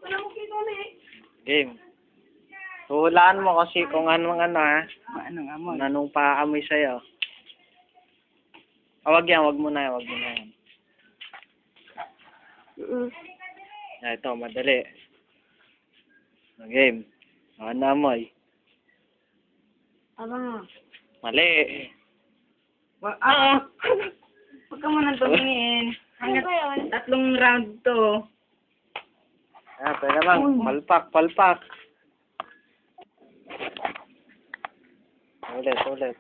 Wala mo kita na eh. Game. Hulaan mo kasi kung anong ano ha. Anong amoy? Kung anong paamoy sa'yo. Wag yan, wag mo na yan, wag mo na yan. Ito, madali. Game. Ano amoy? Abango. Mali. Huwag ka muna tumingin. Hanggat 3 round to. Pwede naman. Palpak, palpak. Ulit.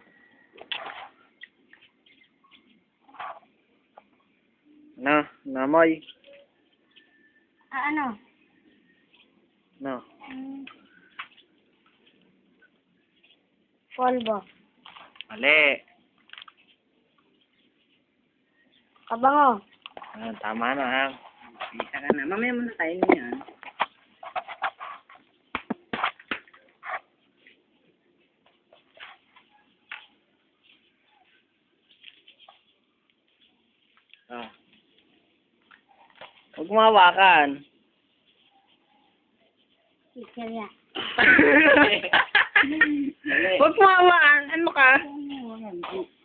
Namoy. Ano? No. Polvo. Mali. Kabango. Tama na ha. Isa ka na. Mamaya muna tayo niyan. Huwag mawakan. Chichirya. Huwag mawakan. Ano ka?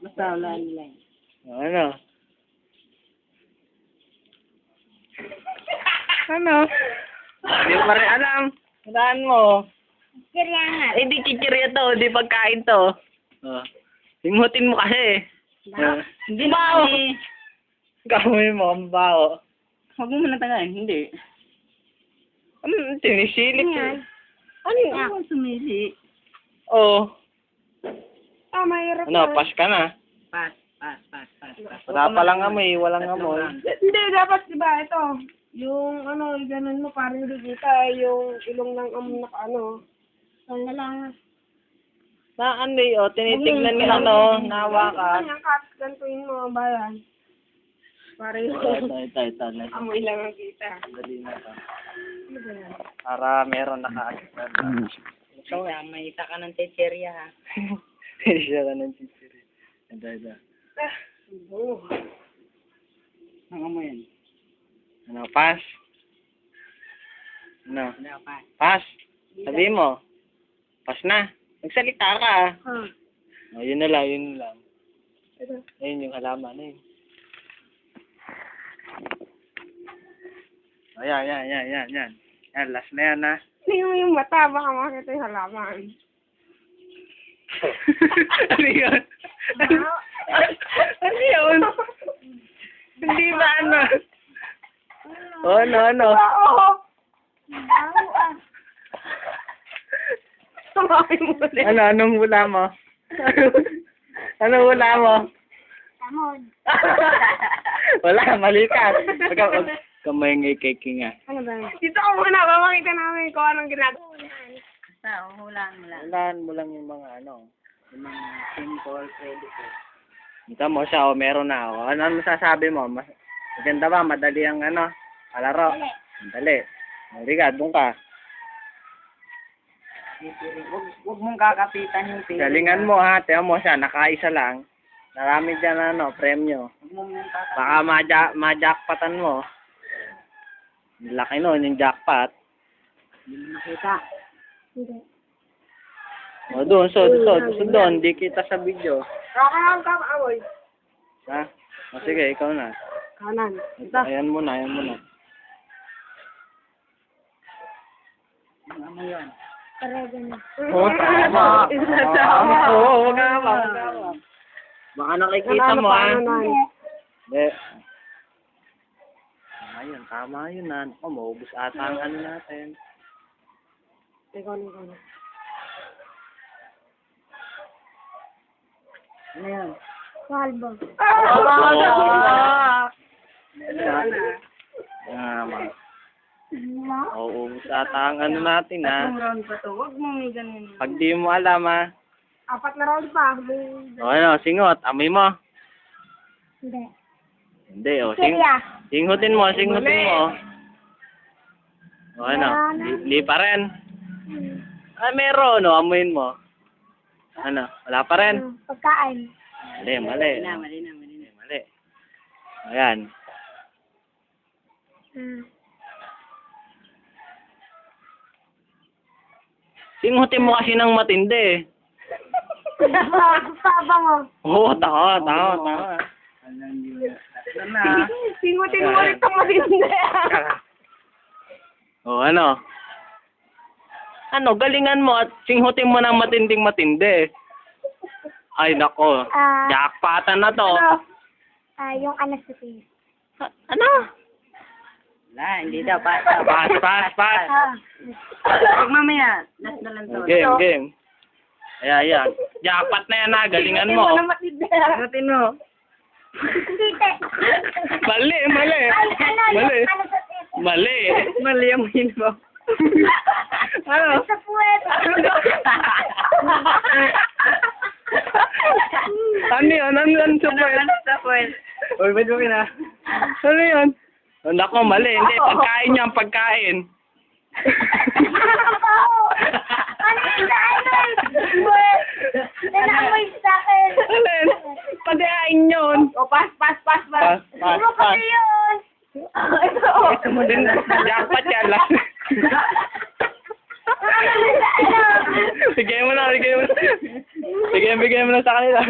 Basta wala nila. Ano? Ano? Hindi pa rin alam. Saan mo? Chichirya nga. Hindi kikirya to. Hindi pagkain to. Singutin mo kasi. Hindi ba? Gawin mo ang bao. Huwag mo muna tagayin. Hindi. Ano? Tinisilip eh. Ano yun? Ako sumili. Oo. Mahirap Ano? Pas ka na. Pas. Wala pa lang amoy. Walang amoy. Hindi, dapat diba ito. Yung ano, ganun mo parang hindi kita. Yung ilong ng na ano. Wala lang. Na ano eh. Tinitignan ni ano. Nawa ka. Kanyang cut, gantuin mo bayan. Parang Ito. amoy lang ang kita. Dali na to. Ano ba yan? Para meron naka-agad. So, may isa ka ng chichirya ha. Siya ka ng chichiri. Ito. Ang amoy yan. Ano? Pass? Ano? Wala pa. Pass? Sabi mo. Pass na. Magsalita ka ah. Yun na lang. Ito. Ayun yung halaman. Ayun. Yan. Yan, last na yan ha. Tingnan mo yung mata, baka makita yung halaman. Ano yun? Ano yun? Hindi ba ano? Ano? Oo. Tumakin mo ulit. Anong hula mo? Anong hula mo? Tamod. Wala, mali ka. Kamay ngay kay nga. Ano ba? Dito ka muna, makita namin kung anong ginagawa. Basta, hulaan mo lang. Hulaan mo lang yung mga ano. Yung mga simple, pwede ko. Ito mo siya, meron na ako. Ano masasabi mo? Maganda ba? Madali ang ano? Kalaro? Madali. Halika, doon ka. Huwag mong kakapitan yung pili. Galingan mo ha. Tiyan mo siya, nakaisa lang. Marami dyan ano, premyo. Huwag mong kakapitan. Baka ma-jackpotan mo. Laki nun, yung jackpot. Hindi mo makita. Hindi. O doon, doon. Di kita sa video. Kakaamoy. Ha? O sige, ikaw na. Kanan. Ayan muna. Ano yun? Parega na. Oo, tama. Oo, wag ka ba. Baka nakikita mo ha. Hindi. Tama yun na. Maubos ata ang ano natin. Ikaw na. Ano yan? Kalbo. Ubos ata ang ano natin ha. Tatlong round pa to. Huwag mo may ganun. Pag di mo alam ha. 4 na round pa. O ano, singot. Amoy mo. Hindi. O, singutin mo. O ano, di pa rin. Meron, o, amuin mo. Ano, wala pa rin. Pagkain. Mali. Mali na. Mali. Ayan. Singutin mo kasi ng matindi. Sabang Oo, tama. Singutin mo ulit ang matindi. O, ano? Ano, galingan mo at singhutin mo ng matinding-matindi. Ay, nako. Jackpotan na to. Yung ano sa face. Ano? Wala, hindi daw. Pass. Pass. Huwag mamaya. Last na lang to. Game. Ayan. Jackpot na yan ha, galingan mo. Singutin mo ng matindi. Sagutin mo. Mali. Mali ang mo. Ano? Sa puwet. Ano yun? Ano sa point? Sa point. Uy, ba't mo kina? Ano yun? Nako, mali. Hindi, pagkain yan, pagkain. Ano yung daanan? Puwet. Nanamoy sa akin. Alin? Pagkain yun. O, pass. Ano kasi yun? Ito. Din, jackpot yan lang. Bigay mo na. Bigay mo na sa kanila.